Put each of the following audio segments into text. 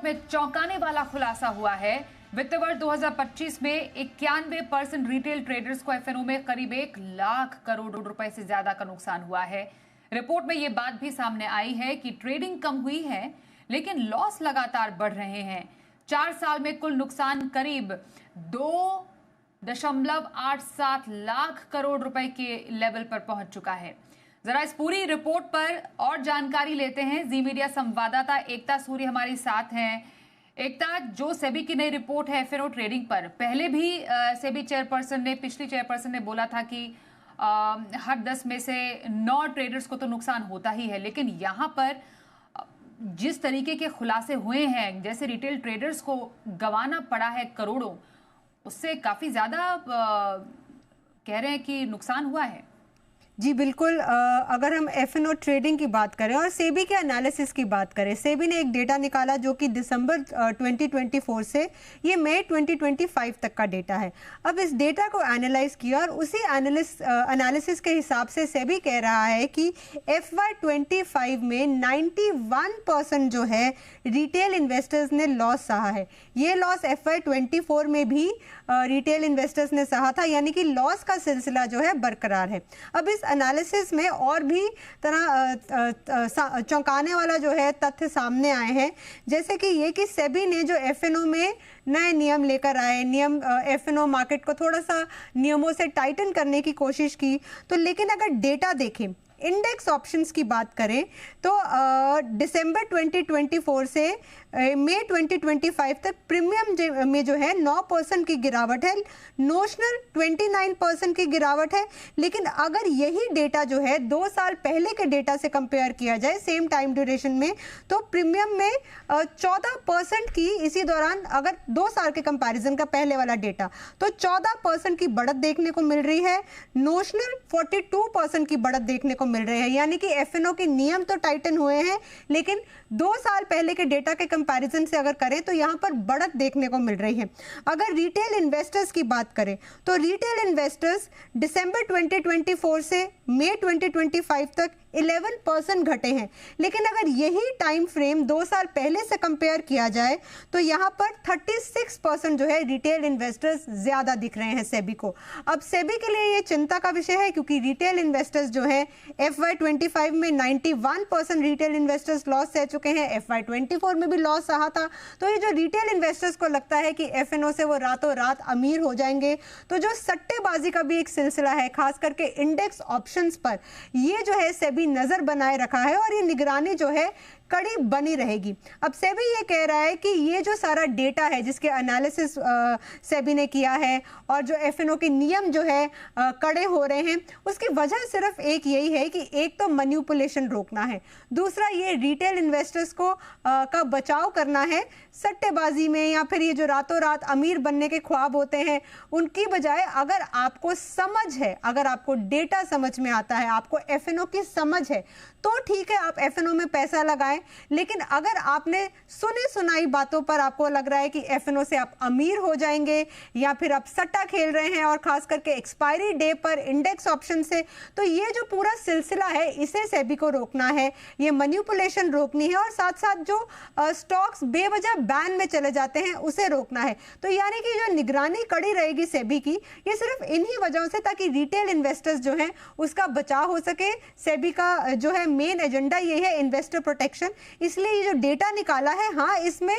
में चौंकाने वाला खुलासा हुआ है। वित्त वर्ष 2025 में 91% रिटेल ट्रेडर्स को एफएनओ में करीब 1 लाख करोड़ रुपए से ज्यादा का नुकसान हुआ है। रिपोर्ट में यह बात भी सामने आई है कि ट्रेडिंग कम हुई है, लेकिन लॉस लगातार बढ़ रहे हैं। 4 साल में कुल नुकसान करीब 2.87 लाख करोड़ रुपए के लेवल पर पहुंच चुका है। जरा इस पूरी रिपोर्ट पर और जानकारी लेते हैं। जी मीडिया संवाददाता एकता सूर्य हमारे साथ हैं। एकता, जो सेबी की नई रिपोर्ट है एफएनओ ट्रेडिंग पर, पहले भी सेबी पिछली चेयरपर्सन ने बोला था कि हर 10 में से 9 ट्रेडर्स को तो नुकसान होता ही है, लेकिन यहाँ पर जिस तरीके के खुलासे हुए हैं, जैसे रिटेल ट्रेडर्स को गंवाना पड़ा है करोड़ों, उससे काफी ज्यादा कह रहे हैं कि नुकसान हुआ है। जी बिल्कुल। अगर हम एफएनओ ट्रेडिंग की बात करें और सेबी के एनालिसिस की बात करें, सेबी ने एक डेटा निकाला जो कि दिसंबर 2024 से ये मई 2025 तक का डेटा है। अब इस डेटा को एनालाइज किया और उसी एनालिसिस के हिसाब से सेबी कह रहा है कि FY25 में 91% जो है रिटेल इन्वेस्टर्स ने लॉस सहा है। ये लॉस FY24 में भी रिटेल इन्वेस्टर्स ने सहा था, यानी कि लॉस का सिलसिला जो है बरकरार है। अब इस एनालिसिस में और भी तरह चौंकाने वाला जो है तथ्य सामने आए हैं, जैसे कि ये कि सेबी ने जो एफएनओ में नए नियम लेकर आए, एफएनओ मार्केट को थोड़ा सा नियमों से टाइटन करने की कोशिश की, तो लेकिन अगर डेटा देखें, इंडेक्स ऑप्शंस की बात करें तो दिसंबर 2024 से मई 2025 तक प्रीमियम में जो है 9% की गिरावट है, नोशनल 29% की गिरावट है। लेकिन अगर यही डेटा जो है 2 साल पहले के डेटा से कंपेयर किया जाए सेम टाइम ड्यूरेशन में, तो प्रीमियम में 14% की, इसी दौरान अगर 2 साल के कंपैरिजन का पहले वाला डेटा, तो 14% की बढ़त देखने को मिल रही है। नोशनल 42% की बढ़त देखने को मिल रहे हैं, यानी कि एफएनओ के नियम तो टाइटन हुए हैं, लेकिन 2 साल पहले के डेटा के कंपैरिजन से अगर करें तो यहां पर बढ़त देखने को मिल रही है। अगर रिटेल इन्वेस्टर्स की बात करें तो रिटेल इन्वेस्टर्स दिसंबर 2024 से मई 2025 तक 11% घटे हैं। लेकिन अगर यही टाइम फ्रेम 2 साल पहले से कंपेयर किया जाए तो यहाँ पर 36% जो है रिटेल इन्वेस्टर्स ज्यादा दिख रहे हैं सेबी को। अब सेबी के लिए ये चिंता का विषय है, क्योंकि रिटेल इन्वेस्टर्स जो है FY25 में 91% रिटेल इन्वेस्टर्स लॉस सह चुके हैं, FY24 में भी लॉस सहा था। तो ये जो रिटेल इन्वेस्टर्स को लगता है कि एफएनओ से वो रातों रात अमीर हो जाएंगे, तो जो सट्टेबाजी का भी एक सिलसिला है, खास करके इंडेक्स ऑप्शंस पर, ये जो है सेबी नजर बनाए रखा है और ये निगरानी जो है कड़ी बनी रहेगी। अब सेबी ये कह रहा है कि ये जो सारा डेटा है जिसके एनालिसिस सेबी ने किया है और जो एफएनओ के नियम जो है कड़े हो रहे हैं, उसकी वजह सिर्फ एक यही है कि एक तो मैनिपुलेशन रोकना है, दूसरा ये रिटेल इन्वेस्टर्स को का बचाव करना है सट्टेबाजी में, या फिर ये जो रातों रात अमीर बनने के ख्वाब होते हैं उनकी बजाय अगर आपको समझ है, अगर आपको डेटा समझ में आता है, आपको एफएनओ की समझ है, तो ठीक है आप एफएनओ में पैसा लगाएं। लेकिन अगर आपने सुनी सुनाई बातों पर आपको लग रहा है कि एफएनओ से आप अमीर हो जाएंगे, या फिर आप सट्टा खेल रहे हैं और खास करके एक्सपायरी डे पर इंडेक्स ऑप्शन से, तो ये जो पूरा सिलसिला है इसे सेबी को रोकना है, ये मैनिपुलेशन रोकनी है और साथ साथ जो स्टॉक्स बेवजह बैन में चले जाते हैं उसे रोकना है। तो यानी कि जो निगरानी कड़ी रहेगी सेबी की, ये सिर्फ इन्हीं वजहों से, ताकि रिटेल इन्वेस्टर्स जो हैं उसका बचाव हो सके। सेबी का जो है मेन एजेंडा ये है इन्वेस्टर प्रोटेक्शन, इसलिए ये जो डेटा निकाला है, हाँ इसमें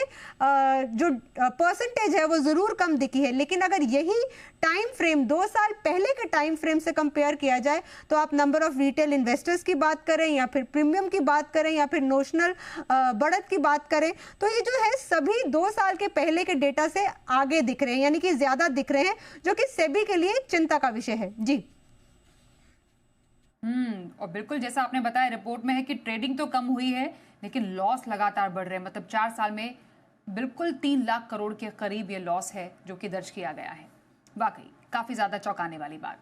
जो परसेंटेज है वो जरूर कम दिखी है, लेकिन अगर यही टाइम फ्रेम 2 साल पहले के टाइम फ्रेम से कंपेयर किया जाए तो आप नंबर ऑफ रिटेल इन्वेस्टर्स की बात करें या फिर प्रीमियम की बात करें या फिर नोशनल बढ़त की बात करें, तो ये जो है सभी 2 साल के पहले के डेटा से आगे दिख रहे हैं, यानी कि ज्यादा दिख रहे हैं, जो कि सेबी के लिए चिंता का विषय है। जी और बिल्कुल जैसा आपने बताया रिपोर्ट में है कि ट्रेडिंग तो कम हुई है, लेकिन लॉस लगातार बढ़ रहे हैं। मतलब 4 साल में बिल्कुल 3 लाख करोड़ के करीब ये लॉस है जो कि दर्ज किया गया है। वाकई काफी ज्यादा चौंकाने वाली बात।